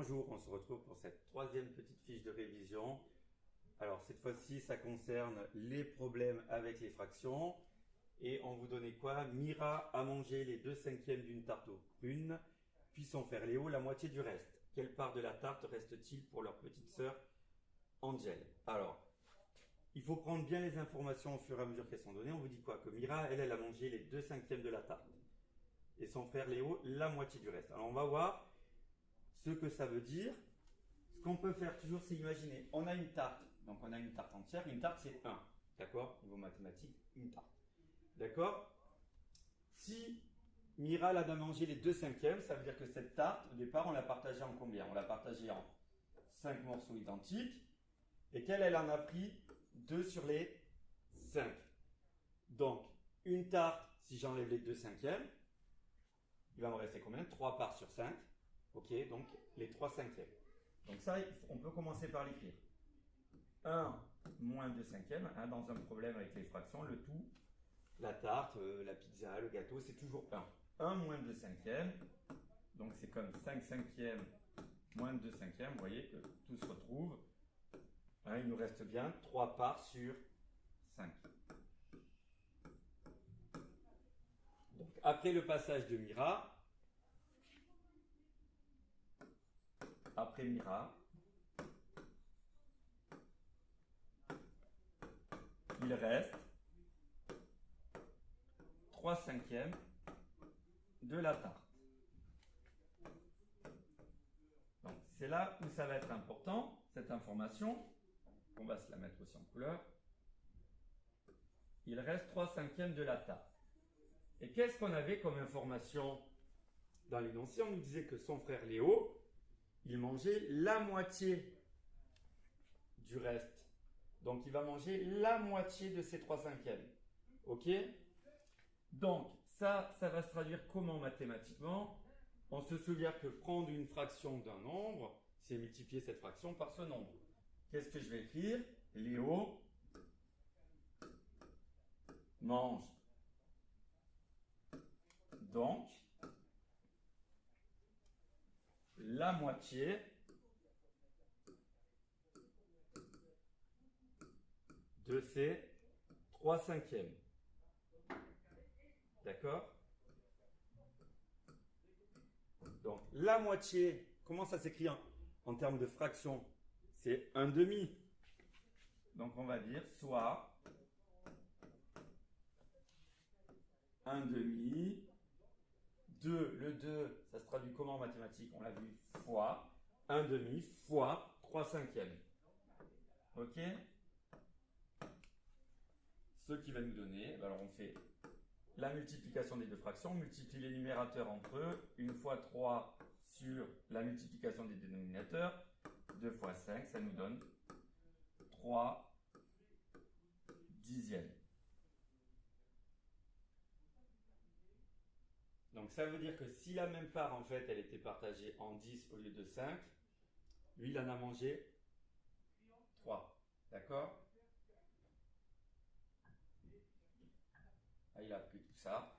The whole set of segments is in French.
Bonjour, on se retrouve pour cette troisième petite fiche de révision. Alors cette fois-ci, ça concerne les problèmes avec les fractions. Et on vous donnait quoi? Mira a mangé les 2/5 d'une tarte aux prunes, puis son frère Léo la moitié du reste. Quelle part de la tarte reste-t-il pour leur petite sœur Angèle? Alors, il faut prendre bien les informations au fur et à mesure qu'elles sont données. On vous dit quoi? Que Mira, elle a mangé les 2/5 de la tarte. Et son frère Léo, la moitié du reste. Alors on va voir ce que ça veut dire. Ce qu'on peut faire toujours, c'est imaginer, on a une tarte, donc on a une tarte entière, une tarte c'est 1, d'accord? Niveau mathématique, une tarte, d'accord? Si Mira a mangé les 2/5, ça veut dire que cette tarte, au départ, on l'a partagée en combien? On l'a partagée en 5 morceaux identiques, et qu'elle en a pris 2 sur les 5. Donc, une tarte, si j'enlève les 2/5, il va me rester combien? 3 parts sur 5. Ok, donc les 3/5. Donc ça, on peut commencer par l'écrire. 1 moins 2/5, hein, dans un problème avec les fractions, le tout, la tarte, la pizza, le gâteau, c'est toujours 1. 1 moins 2/5, donc c'est comme 5/5 moins 2/5, vous voyez que tout se retrouve. Hein, il nous reste bien 3 parts sur 5. Donc après le passage de Mira, il reste 3/5 de la tarte. Donc c'est là où ça va être important, cette information. On va se la mettre aussi en couleur. Il reste 3/5 de la tarte. Et qu'est-ce qu'on avait comme information dans l'énoncé? On nous disait que son frère Léo, il mangeait la moitié du reste. Donc, il va manger la moitié de ces 3/5. OK? Donc, ça va se traduire comment mathématiquement? On se souvient que prendre une fraction d'un nombre, c'est multiplier cette fraction par ce nombre. Qu'est-ce que je vais écrire? Léo mange. Donc, la moitié de ces 3/5. D'accord? Donc, la moitié, comment ça s'écrit en termes de fraction? C'est 1/2. Donc, on va dire soit 1/2. 2, le 2, ça se traduit comment en mathématiques? On l'a vu, fois 1/2 fois 3/5. Ok? Ce qui va nous donner, alors on fait la multiplication des deux fractions, on multiplie les numérateurs entre eux, 1 fois 3 sur la multiplication des dénominateurs, 2 fois 5, ça nous donne 3 dixièmes. Donc ça veut dire que si la même part, en fait, elle était partagée en 10 au lieu de 5, lui, il en a mangé 3. D'accord? Là, il a pris tout ça.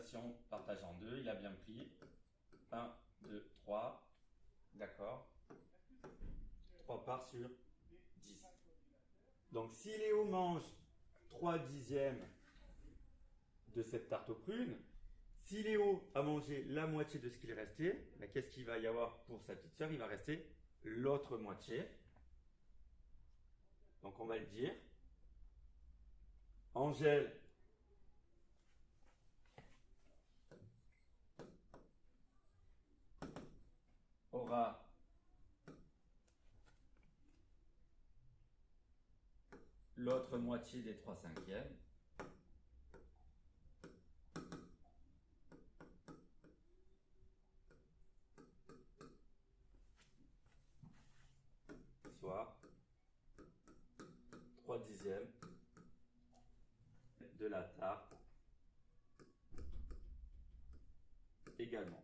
Si on partage en 2, il a bien pris 1, 2, 3. D'accord? 3 parts sur 10. Donc si Léo mange 3 dixièmes de cette tarte aux prunes, si Léo a mangé la moitié de ce qu'il restait, ben qu'est-ce qu'il va y avoir pour sa petite sœur? Il va rester l'autre moitié. Donc on va le dire. Angèle aura l'autre moitié des 3/5. Soit 3 dixièmes de la tarte également.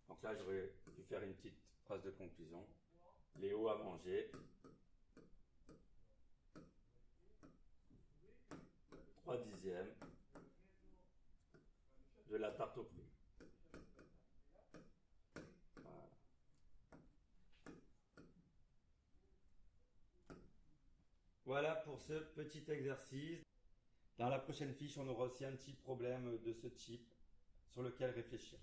Donc là, j'aurais dû faire une petite phrase de conclusion. Léo a mangé 3 dixièmes de la tarte aux fruits. Voilà. Voilà pour ce petit exercice. Dans la prochaine fiche, on aura aussi un petit problème de ce type sur lequel réfléchir.